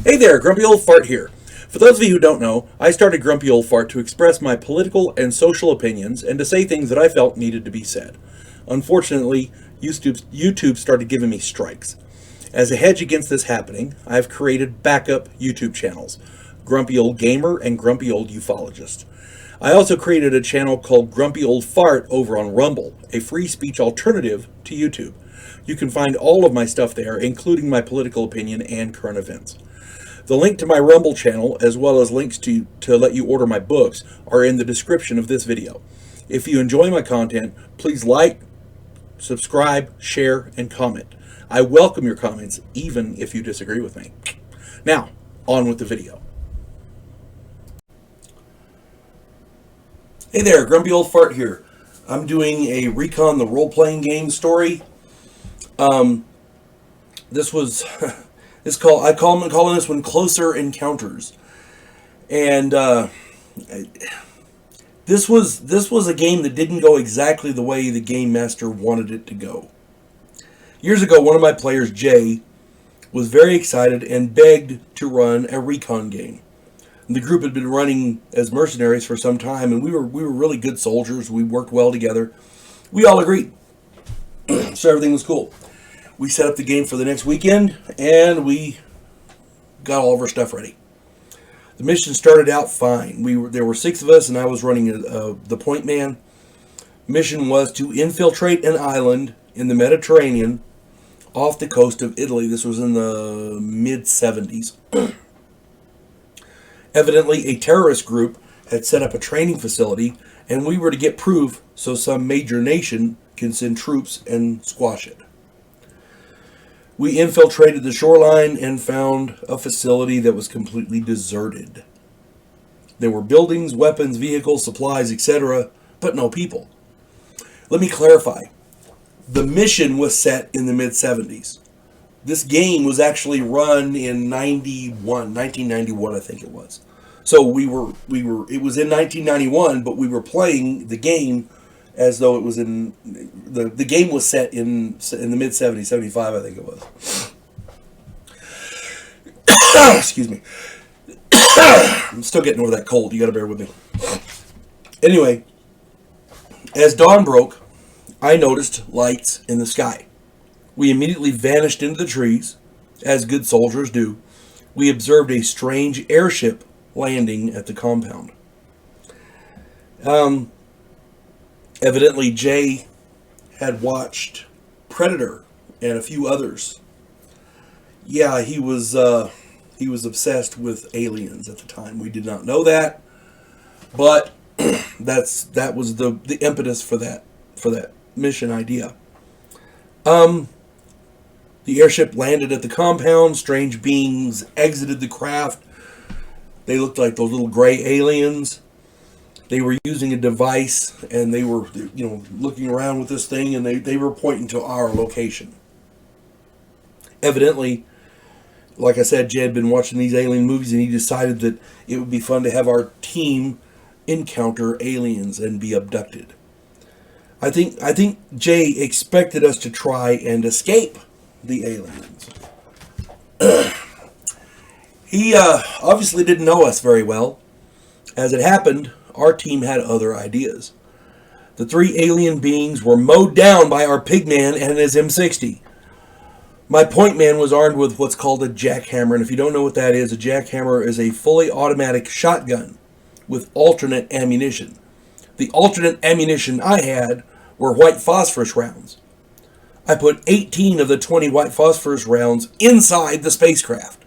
Hey there, Grumpy Old Fart here. For those of you who don't know, I started Grumpy Old Fart to express my political and social opinions and to say things that I felt needed to be said. Unfortunately, YouTube started giving me strikes. As a hedge against this happening, I've created backup YouTube channels, Grumpy Old Gamer and Grumpy Old Ufologist. I also created a channel called Grumpy Old Fart over on Rumble, a free speech alternative to YouTube. You can find all of my stuff there, including my political opinion and current events. The link to my Rumble channel, as well as links to let you order my books, are in the description of this video. If you enjoy my content, please like, subscribe, share, and comment. I welcome your comments, even if you disagree with me. Now, on with the video. Hey there, Grumpy Old Fart here. I'm doing a Recon the Roleplaying game story. This was... I'm calling this one Closer Encounters, and this was a game that didn't go exactly the way the game master wanted it to go. Years ago, one of my players, Jay, was very excited and begged to run a recon game. The group had been running as mercenaries for some time, and we were really good soldiers. We worked well together. We all agreed, so everything was cool. We set up the game for the next weekend, and we got all of our stuff ready. The mission started out fine. There were 6 of us, and I was running the point man. Mission was to infiltrate an island in the Mediterranean off the coast of Italy. This was in the mid-70s. Evidently, a terrorist group had set up a training facility, and we were to get proof so some major nation can send troops and squash it. We infiltrated the shoreline and found a facility that was completely deserted. There were buildings, weapons, vehicles, supplies, etc., but no people. Let me clarify. The mission was set in the mid-70s. This game was actually run in 1991, I think it was. So it was in 1991, but we were playing the game as though it was in the game was set in the mid 70s, 75, I think it was. Excuse me. I'm still getting over that cold. You got to bear with me. Anyway, as dawn broke, I noticed lights in the sky. We immediately vanished into the trees, as good soldiers do. We observed a strange airship landing at the compound. Evidently, Jay had watched Predator and a few others. Yeah, he was obsessed with aliens at the time. We did not know that, but that was the impetus for that mission idea. The airship landed at the compound. Strange beings exited the craft. They looked like those little gray aliens. They were using a device, and they were, looking around with this thing, and they were pointing to our location. Evidently, like I said, Jay had been watching these alien movies, and he decided that it would be fun to have our team encounter aliens and be abducted. I think Jay expected us to try and escape the aliens. He obviously didn't know us very well. As it happened, our team had other ideas. The 3 alien beings were mowed down by our pigman and his M60. My point man was armed with what's called a jackhammer, and if you don't know what that is, a jackhammer is a fully automatic shotgun with alternate ammunition. The alternate ammunition I had were white phosphorus rounds. I put 18 of the 20 white phosphorus rounds inside the spacecraft.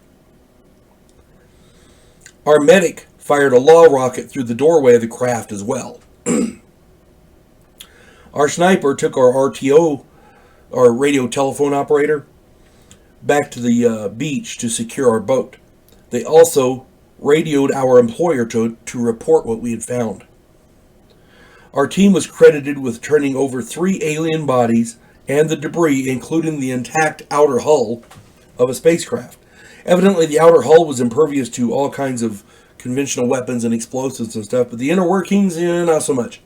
Our medic fired a law rocket through the doorway of the craft as well. Our sniper took our RTO, our radio telephone operator, back to the beach to secure our boat. They also radioed our employer to report what we had found. Our team was credited with turning over 3 alien bodies and the debris, including the intact outer hull of a spacecraft. Evidently, the outer hull was impervious to all kinds of conventional weapons and explosives and stuff, but the inner workings, not so much.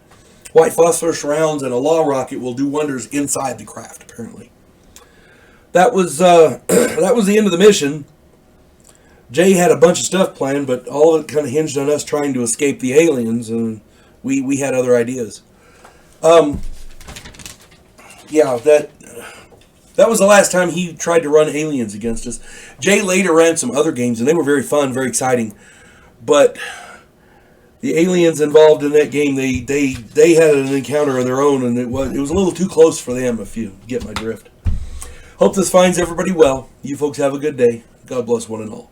White phosphorus rounds and a law rocket will do wonders inside the craft, apparently. That was the end of the mission. Jay had a bunch of stuff planned, but all of it kind of hinged on us trying to escape the aliens, and we had other ideas. Yeah, that was the last time he tried to run aliens against us. Jay later ran some other games, and they were very fun, very exciting. But the aliens involved in that game, they had an encounter of their own, and it was a little too close for them, if you get my drift. Hope this finds everybody well. You folks have a good day. God bless one and all.